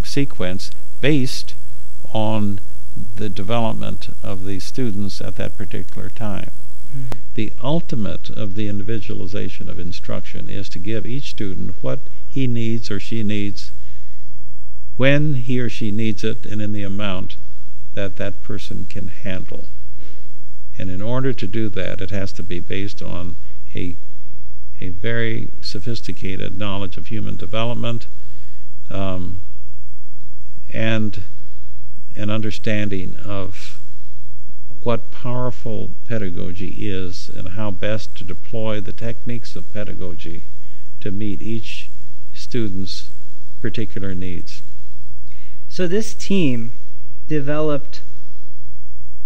Sequence based on the development of the students at that particular time. The ultimate of the individualization of instruction is to give each student what he needs or she needs when he or she needs it and in the amount that that person can handle. And in order to do that, it has to be based on a very sophisticated knowledge of human development, and an understanding of what powerful pedagogy is and how best to deploy the techniques of pedagogy to meet each student's particular needs. So this team developed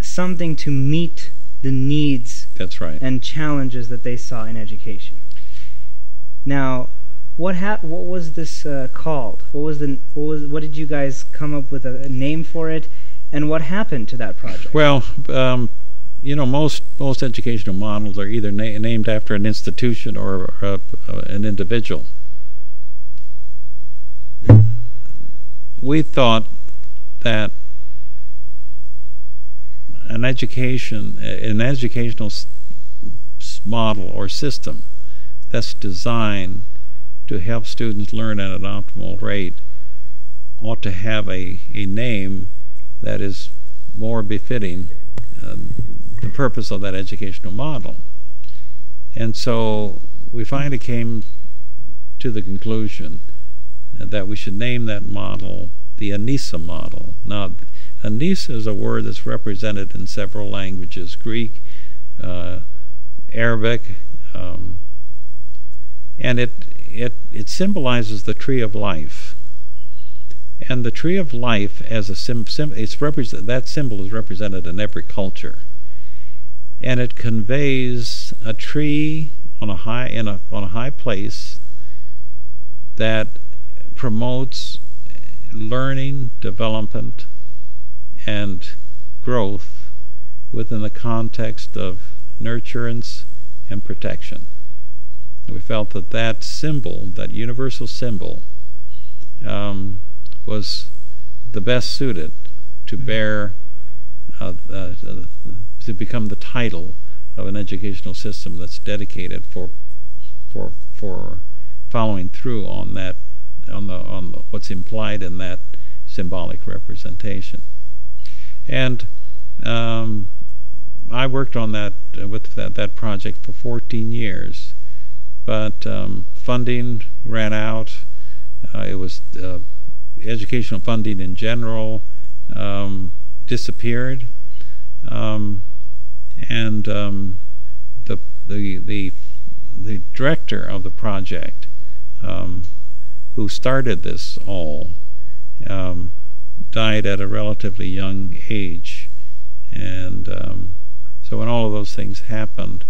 something to meet the needs That's right. and challenges that they saw in education. Now, what was this called? What did you guys come up with a name for it, and what happened to that project? Well, you know, most educational models are either named after an institution or an individual. We thought that an educational model or system that's designed to help students learn at an optimal rate ought to have a name that is more befitting the purpose of that educational model. And so we finally came to the conclusion that we should name that model the ANISA model. Now, ANISA is a word that's represented in several languages: Greek, Arabic, and it symbolizes the tree of life. And the tree of life, as a that symbol is represented in every culture, and it conveys a tree on a high place that promotes learning, development, and growth within the context of nurturance and protection. And we felt that that symbol, that universal symbol, was the best suited to bear, to become the title of an educational system that's dedicated for following through on that, on what's implied in that symbolic representation. And I worked on that with that project for 14 years, but funding ran out. It was educational funding in general disappeared, and the director of the project, who started this all, died at a relatively young age, and so when all of those things happened,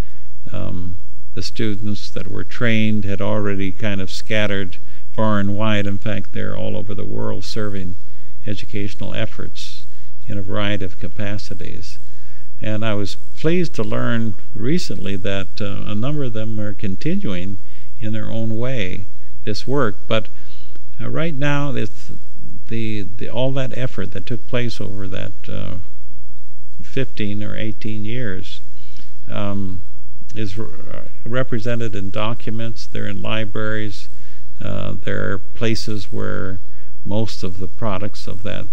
the students that were trained had already kind of scattered far and wide. In fact, they're all over the world serving educational efforts in a variety of capacities. And I was pleased to learn recently that a number of them are continuing in their own way this work. But right now, all that effort that took place over that 15 or 18 years is represented in documents. They're in libraries. There are places where most of the products of that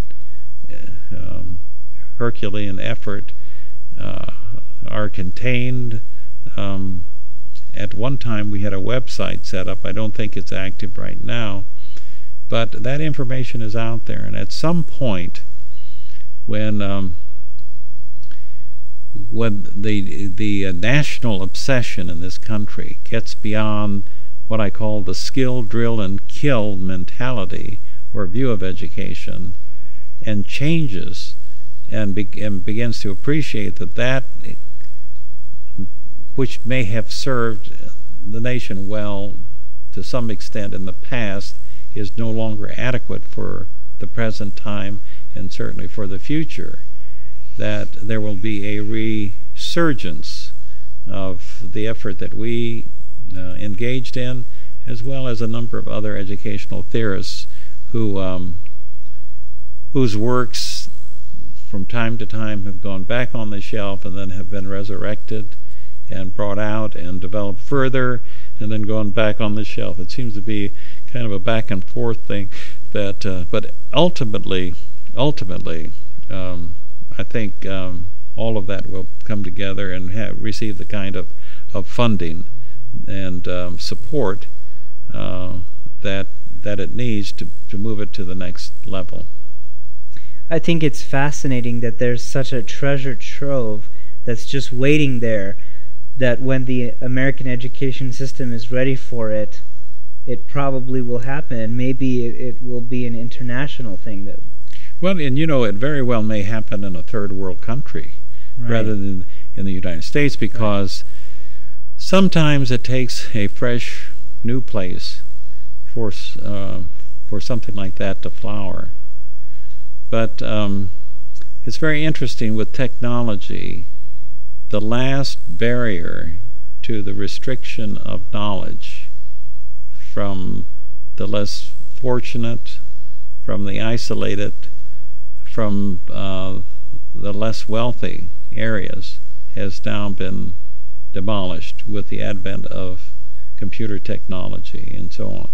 Herculean effort are contained. At one time we had a website set up. I don't think it's active right now, but that information is out there. And at some point, when the national obsession in this country gets beyond what I call the skill, drill, and kill mentality or view of education, and changes and begins to appreciate that which may have served the nation well to some extent in the past is no longer adequate for the present time and certainly for the future, that there will be a resurgence of the effort that we engaged in, as well as a number of other educational theorists whose works from time to time have gone back on the shelf and then have been resurrected and brought out and developed further and then gone back on the shelf. It seems to be kind of a back and forth thing, but ultimately, I think all of that will come together and receive the kind of funding and support that it needs to move it to the next level. I think it's fascinating that there's such a treasure trove that's just waiting there, that when the American education system is ready for it, it probably will happen, and maybe it will be an international thing. Well, and it very well may happen in a third world country rather than in the United States, because sometimes it takes a fresh, new place for something like that to flower. But it's very interesting with technology. The last barrier to the restriction of knowledge from the less fortunate, from the isolated, from the less wealthy areas has now been demolished with the advent of computer technology and so on.